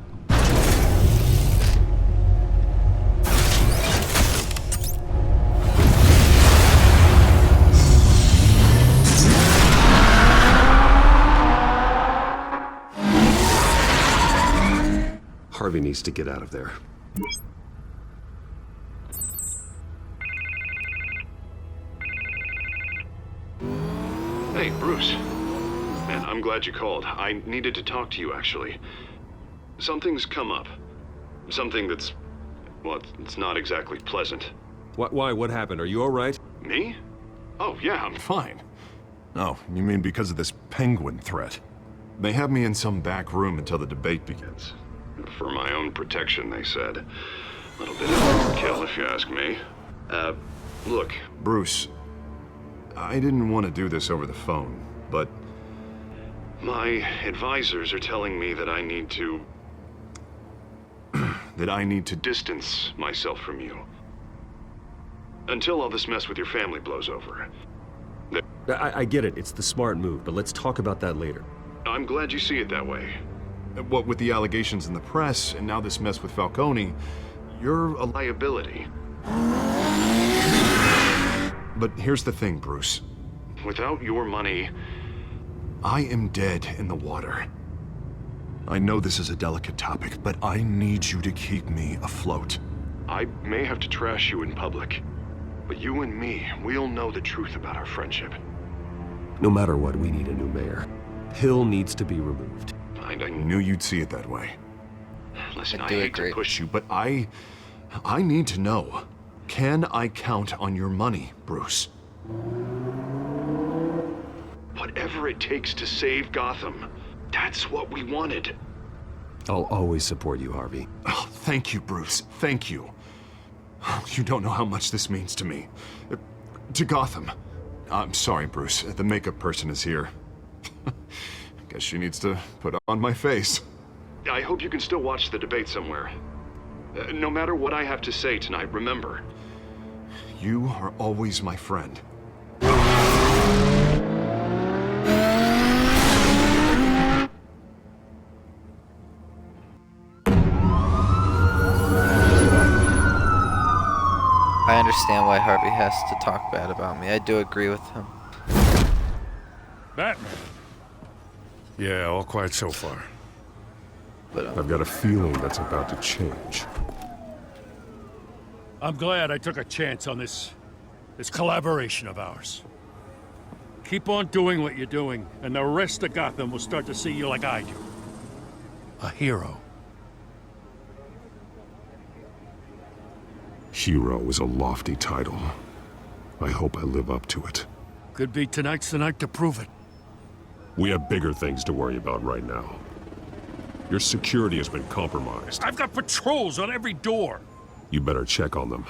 Harvey needs to get out of there. Hey, Bruce. Man, I'm glad you called. I needed to talk to you, actually. Something's come up. Something that's... well, it's not exactly pleasant. Why? What happened? Are you all right? Me? Oh, yeah, I'm Fine. Oh, you mean because of this penguin threat? They have me in some back room until the debate begins. for my own protection, they said. A little bit of overkill, if you ask me. Look. Bruce, I didn't want to do this over the phone, but... my advisors are telling me that I need to... that I need to distance myself from you. Until all this mess with your family blows over. I get it. It's the smart move, but let's talk about that later. I'm glad you see it that way. What with the allegations in the press, and now this mess with Falcone, you're a liability. But here's the thing, Bruce. Without your money... I am dead in the water. I know this is a delicate topic, but I need you to keep me afloat. I may have to trash you in public, but you and me, we'll know the truth about our friendship. No matter what, we need a new mayor. Hill needs to be removed. I knew you'd see it that way. Listen, I hate to push you, but I need to know. Can I count on your money, Bruce? Whatever it takes to save Gotham. That's what we wanted. I'll always support you, Harvey. Oh, thank you, Bruce. Thank you. You don't know how much this means to me. To Gotham. I'm sorry, Bruce. The makeup person is here. Guess she needs to put on my face. I hope you can still watch the debate somewhere. No matter what I have to say tonight, remember. You are always my friend. I understand why Harvey has to talk bad about me. I do agree with him. Batman. Yeah, all quiet so far. But I've got a feeling that's about to change. I'm glad I took a chance on this collaboration of ours. Keep on doing what you're doing, and the rest of Gotham will start to see you like I do. A hero. Hero is a lofty title. I hope I live up to it. Could be tonight's the night to prove it. We have bigger things to worry about right now. Your security has been compromised. I've got patrols on every door. You better check on them.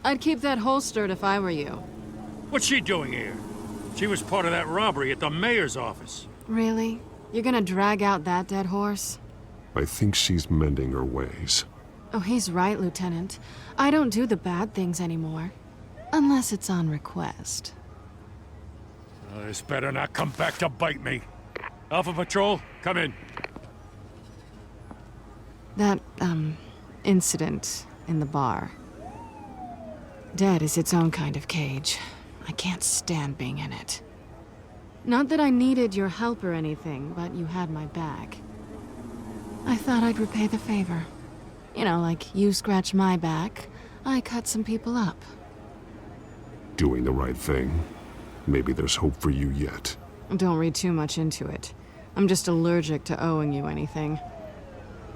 I'd keep that holstered if I were you. What's she doing here? She was part of that robbery at the mayor's office. Really? You're gonna drag out that dead horse? I think she's mending her ways. Oh, he's right, Lieutenant. I don't do the bad things anymore. Unless it's on request. This better not come back to bite me. Alpha Patrol, come in. That, incident in the bar. Dead is its own kind of cage. I can't stand being in it. Not that I needed your help or anything, but you had my back. I thought I'd repay the favor. You know, like you scratch my back, I cut some people up. Doing the right thing. Maybe there's hope for you yet. Don't read too much into it. I'm just allergic to owing you anything.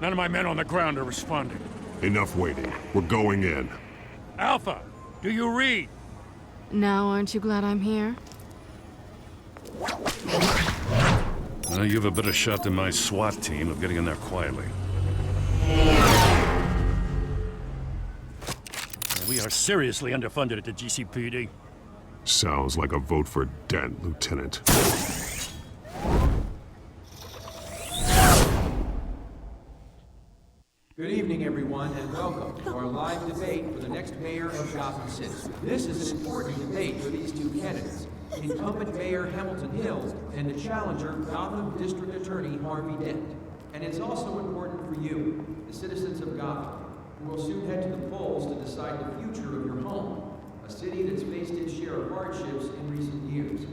None of my men on the ground are responding. Enough waiting. We're going in. Alpha, do you read? Now aren't you glad I'm here? Well, you have a better shot than my SWAT team of getting in there quietly. We are seriously underfunded at the GCPD. Sounds like a vote for Dent, Lieutenant. Good evening, everyone, and welcome to our live debate for the next mayor of Gotham City. This is an important debate for these two candidates, incumbent Mayor Hamilton Hill and the challenger, Gotham District Attorney Harvey Dent. And it's also important for you, the citizens of Gotham, who will soon head to the polls to decide the future of your home, a city that's faced its share of hardships in recent years.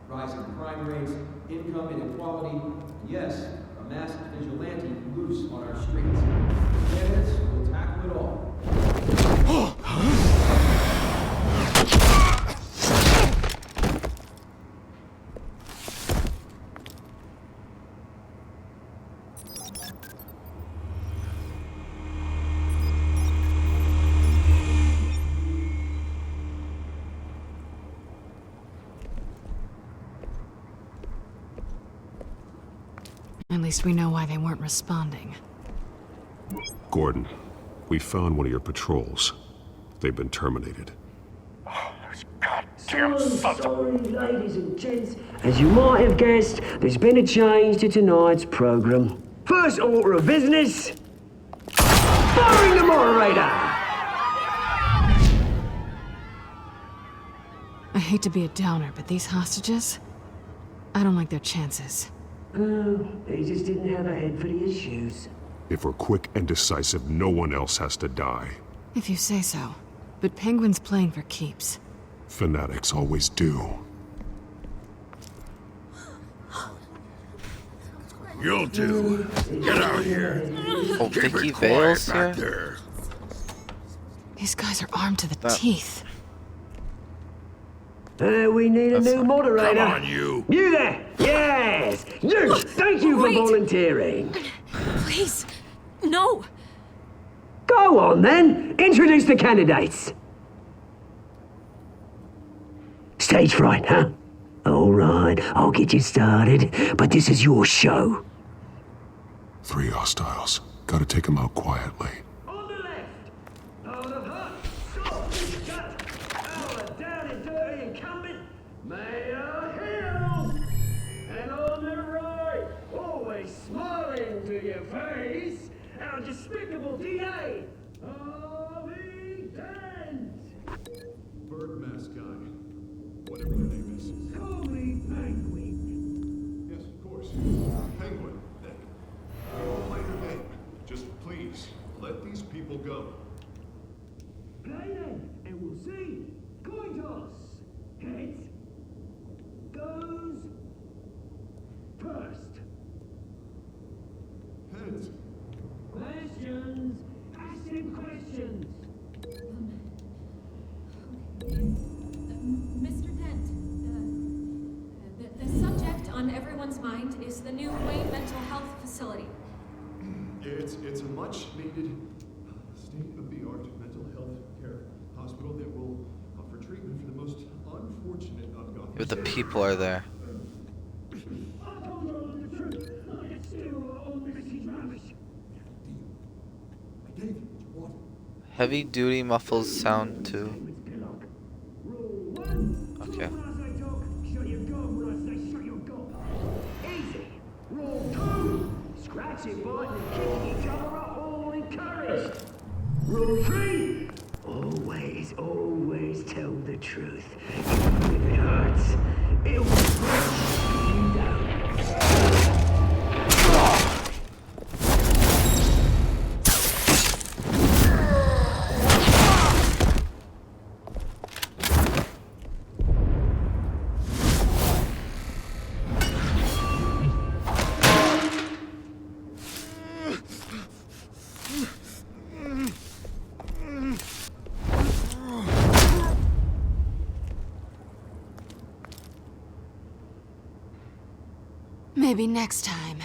Rising crime rates, income inequality, and yes, masked vigilante loose on our streets. Candidates will tackle it all. At least we know why they weren't responding. Gordon, we found one of your patrols. They've been terminated. Sorry, ladies and gents. As you might have guessed, there's been a change to tonight's program. First order of business, firing the moderator! I hate to be a downer, but these hostages, I don't like their chances. Oh, they just didn't have a head for the issues. If we're quick and decisive, no one else has to die. If you say so. But Penguin's playing for keeps. Fanatics always do. You two, get out here. Oh, Keep Vicky it quiet Vale's back here? there. These guys are armed to the teeth. We need a new moderator. Come on, you. You there! Yes! You! Thank you for volunteering. Please, no. Go on then. Introduce the candidates. Stage fright, huh? All right, I'll get you started, but this is your show. 3 hostiles. Gotta take them out quietly. Mayor Hill! And on the right, always smiling to your face, our despicable DA, Harvey Dent! Bird mask guy. Whatever your name is. Call me Penguin. Yes, of course. Penguin, then. I'll play your game. Just please, let these people go. Play then, and we'll see. Coin toss. Heads. Goes first. Heads. Questions. Ask him questions. Mr. Dent, the subject on everyone's mind is the new Wayne Mental Health Facility. It's a much-needed, state-of-the-art mental health care hospital that will offer treatment for the most unfortunate of Gotham. But the people are there. Heavy duty muffles sound too. Okay. Easy. Rule 2. Scratching, biting, and kicking each other are all encouraged. Rule 3. Always, always tell the truth. Even if it hurts, it will hurt you down. Maybe next time.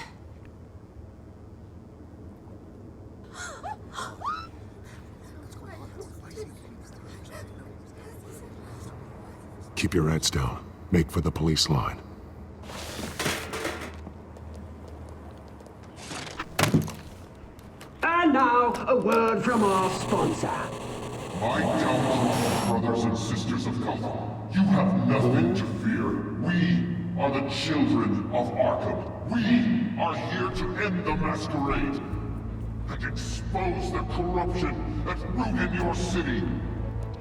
Keep your heads down. Make for the police line. And now, a word from our sponsor. My gallant brothers and sisters of Gotham, you have nothing to fear. We are the children of Arkham. We are here to end the masquerade and expose the corruption that's rooted your city.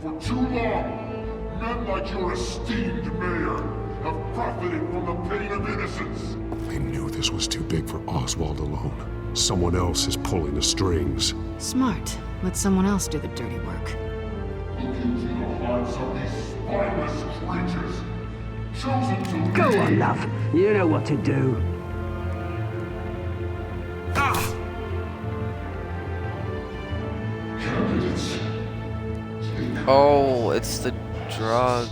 For too long, men like your esteemed mayor have profited from the pain of innocence. They knew this was too big for Oswald alone. Someone else is pulling the strings. Smart. Let someone else do the dirty work. Look into the hearts of these spineless creatures, chosen to Go lead. on, love. You know what to do. Oh, it's the drug.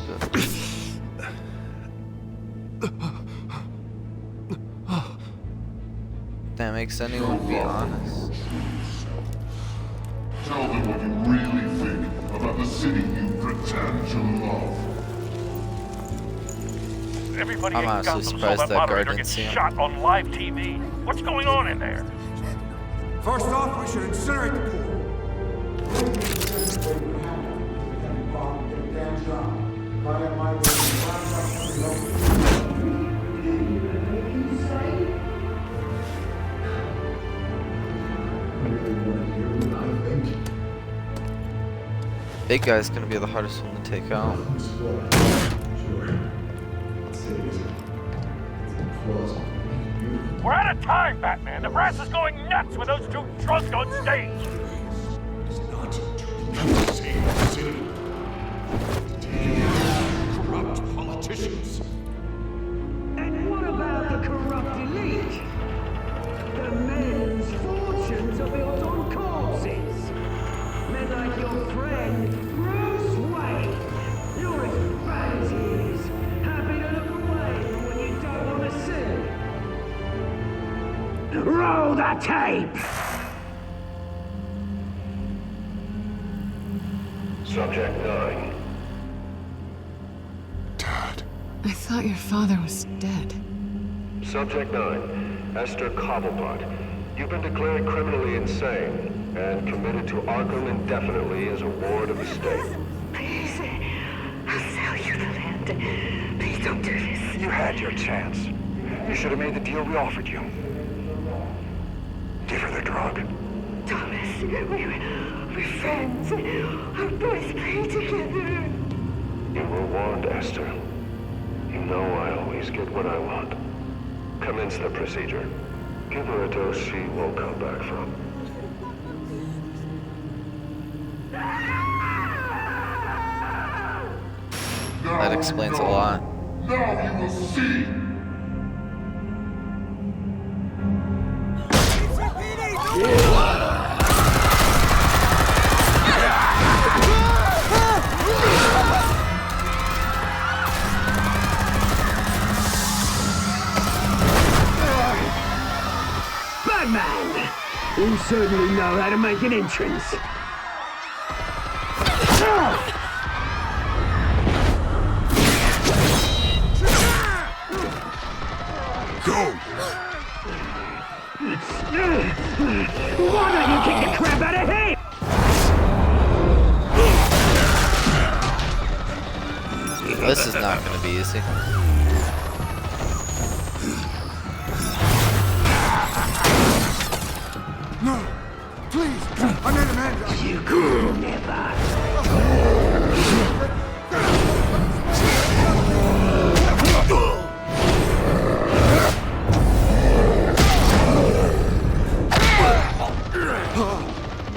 That makes anyone be honest. Tell them what you really think about the city you pretend to love. Everybody I'm in honestly Gotham saw surprised that that guard moderator didn't get see him. shot on live TV. What's going on in there? First off, we should incinerate the pool. Big guy's gonna be the hardest one to take out. We're out of time, Batman. The brass is going nuts with those two drunks on stage. Corrupt politicians. And what about the corrupt elite? The men's fortunes are built on corpses. Men like your friend, Bruce Wayne. You're as bad as he is. Happy to look away from when you don't want to see. Roll the tape! Subject 9. I thought your father was dead. Subject 9, Esther Cobblepot. You've been declared criminally insane and committed to Arkham indefinitely as a ward of the state. Please, I'll sell you the land. Please don't do this. You had your chance. You should have made the deal we offered you. Give her the drug. Thomas, we're friends. Our boys play together. You were warned, Esther. You know I always get what I want. Commence the procedure. Give her a dose she won't come back from. That explains a lot. Now you will see. Batman! You certainly know how to make an entrance. Go! Why don't you kick the crap out of him? This is not gonna be easy. No, please, I'm not a man. You could never.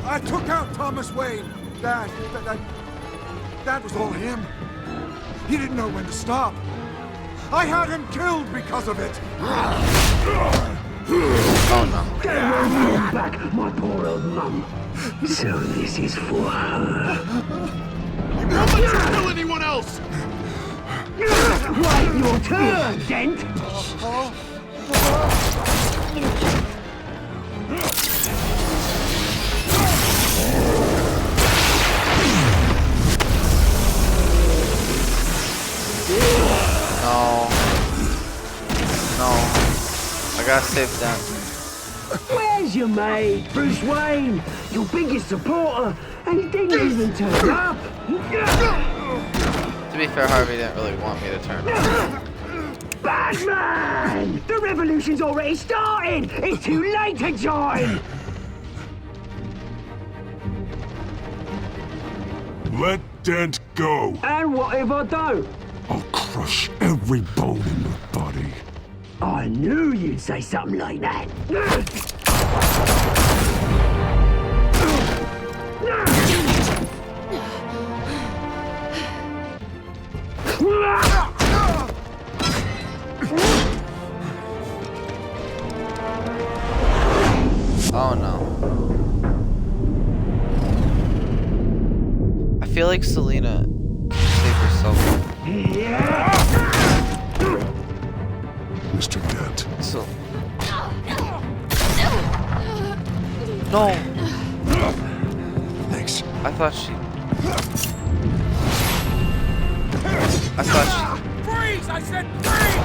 I took out Thomas Wayne. That was all him. He didn't know when to stop. I had him killed because of it. Oh no. Back, my poor old mum. So this is for her. How much you kill anyone else? Wait your turn, Dent. No. No. I gotta save them. Where's your mate, Bruce Wayne? Your biggest supporter, and he didn't even turn up. To be fair, Harvey didn't really want me to turn. Batman! The revolution's already started! It's too late to join! Let Dent go. And what if I don't? I'll crush every bone in your body. I knew you'd say something like that. Oh no. I feel like Selina saved herself. Mr. Dent. So. No. Thanks. I thought she. Freeze! I said freeze!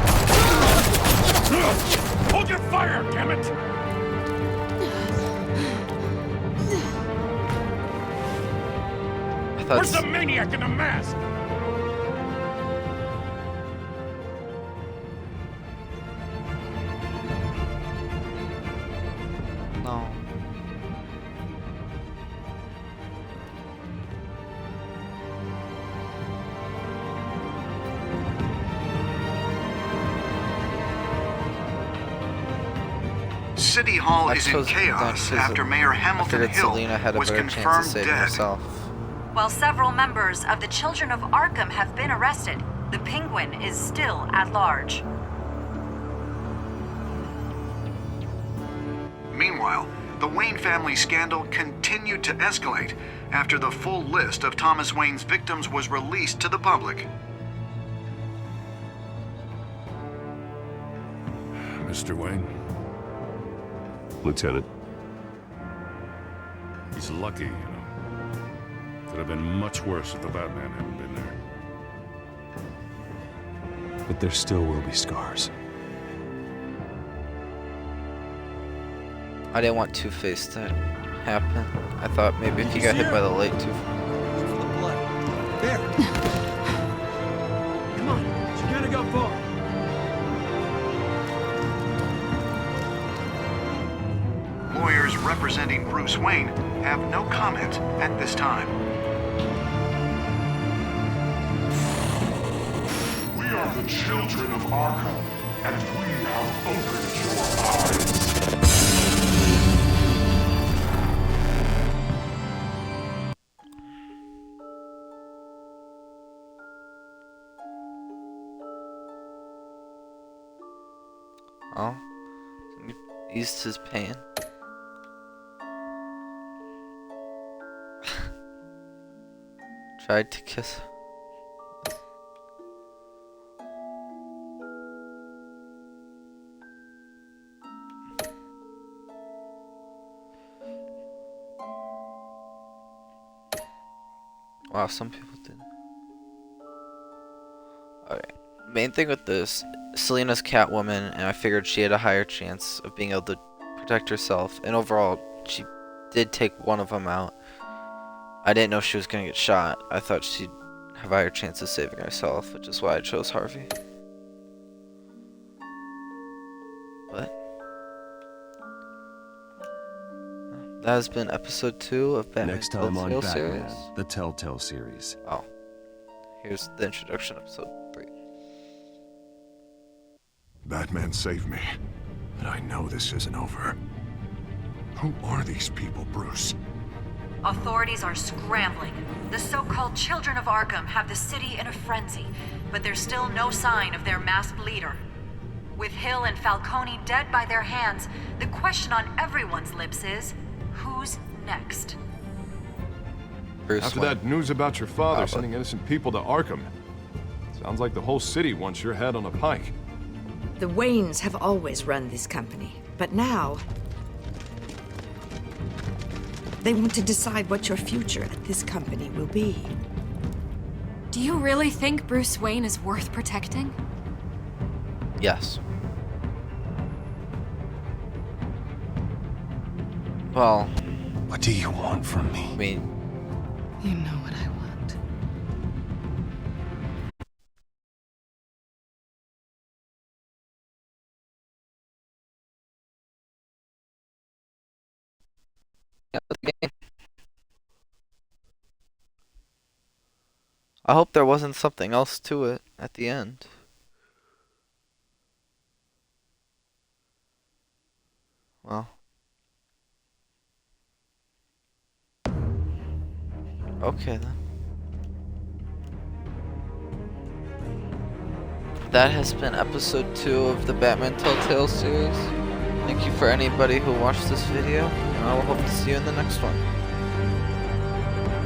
Hold your fire, damn it! Where's the maniac in the mask? No. City Hall is in chaos after Mayor Hamilton Hill was confirmed dead. While several members of the Children of Arkham have been arrested, the Penguin is still at large. Meanwhile, the Wayne family scandal continued to escalate after the full list of Thomas Wayne's victims was released to the public. Mr. Wayne? Lieutenant. He's lucky, you know. Could have been much worse if the Batman hadn't been there. But there still will be scars. I didn't want Two-Face to happen. I thought maybe if he got hit by the light too. There. Come on, she can't go far. Lawyers representing Bruce Wayne have no comment at this time. We are the children of Arkham, and we have opened your eyes. Oh, eased his pain. Tried to kiss. Wow, some people did. Alright. Main thing with this, Selina's Catwoman, and I figured she had a higher chance of being able to protect herself. And overall, she did take one of them out. I didn't know she was going to get shot. I thought she'd have a higher chance of saving herself, which is why I chose Harvey. But that has been episode 2 of Batman Next time on Telltale Batman, series. the Telltale series. Oh. Here's the introduction, episode 3. Batman saved me, but I know this isn't over. Who are these people, Bruce? Authorities are scrambling. The so-called Children of Arkham have the city in a frenzy, but there's still no sign of their masked leader. With Hill and Falcone dead by their hands, the question on everyone's lips is, who's next? After that news about your father sending innocent people to Arkham, sounds like the whole city wants your head on a pike. The Waynes have always run this company, but now they want to decide what your future at this company will be. Do you really think Bruce Wayne is worth protecting? Yes. Well, what do you want from me? I mean, you know what I want. I hope there wasn't something else to it at the end. Well. Okay then. That has been episode 2 of the Batman Telltale series. Thank you for anybody who watched this video, and I will hope to see you in the next one.